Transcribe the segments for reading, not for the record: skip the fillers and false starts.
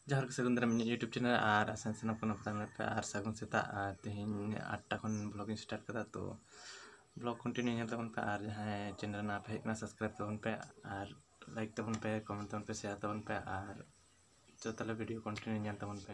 जहाँ के सगुन दाराम यूट्यूब चैनल और आसान सामान को पे और सगुन सेता तेहन 8टा खन ब्लॉगिंग स्टार्ट कदा तो ब्लॉग कंटिन्यू नेल तबन पे और जहाँ चैनल ना पे हेकना सब्सक्राइब तबन पे और लाइक तबन पे कमेंट तबन पे शेयर तबन पे और जो तले वीडियो कंटिन्यू नेल तबन पे।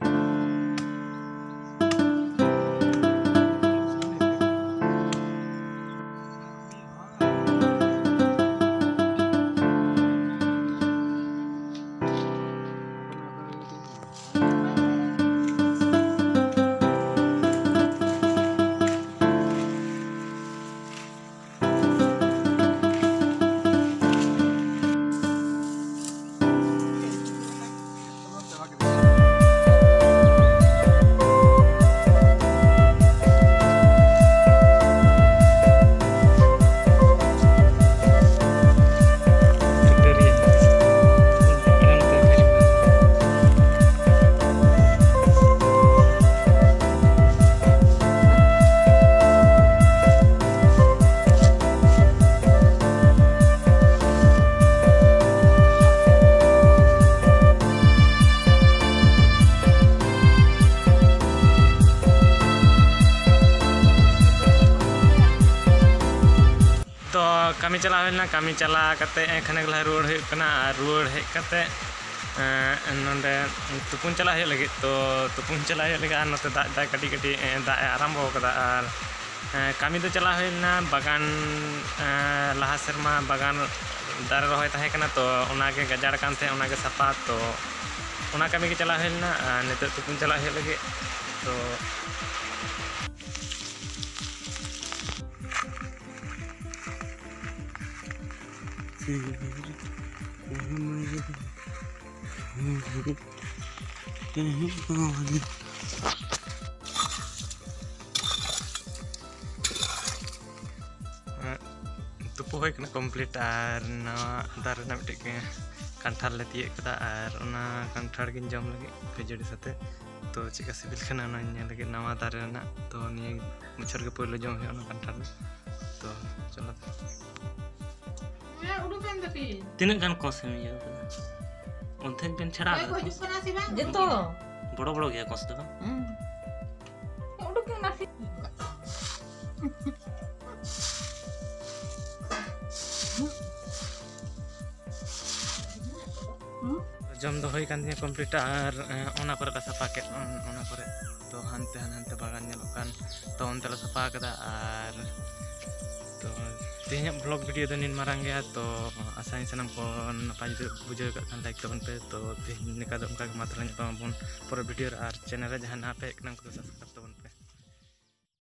तो कमी चला कमी चला खाने रुआड़ रुआड़ हेकते नोडे तुपुन चला लगे तो तुपुन चला लगे और नोते दाग कटी कटी दाग आरम्भ कदा और कमी तो चला बागान लहा सेरमा बागान दारे रही तहेकना तो उनागे गजाड़ कानते उनागे साफा तो उना कमी के चला नित तुपुन चला लगे तो तुपु हो कमप्लीट और नवा दारे मिट्टे कांठार ले तीये और कांठार गिन जम लगे खजड़ी साथे तो चिका सिबिल खाना लगे नवा दारे तो निये बछर के पहले जम हो कांठार तो चलो तीन गान कस अद्धेक दिन छड़ा जतो बड़ो बड़ो गया कस दो जम दो होई कान कमप्लीट और ओना करे साफा के ओना करे तो हानते हानते बागान नेलोकान तो ओनते साफा कदा और तो तेहन ब्लॉग वीडियो तो निन मारांग गया तो आसानी सामान को नपाय बुझे लाइक तबन पे तो तेहन निका दो उनका मात्रा बन पर वीडियो और चैनल जहाँ ना पे सब्सक्राइब तबन पे।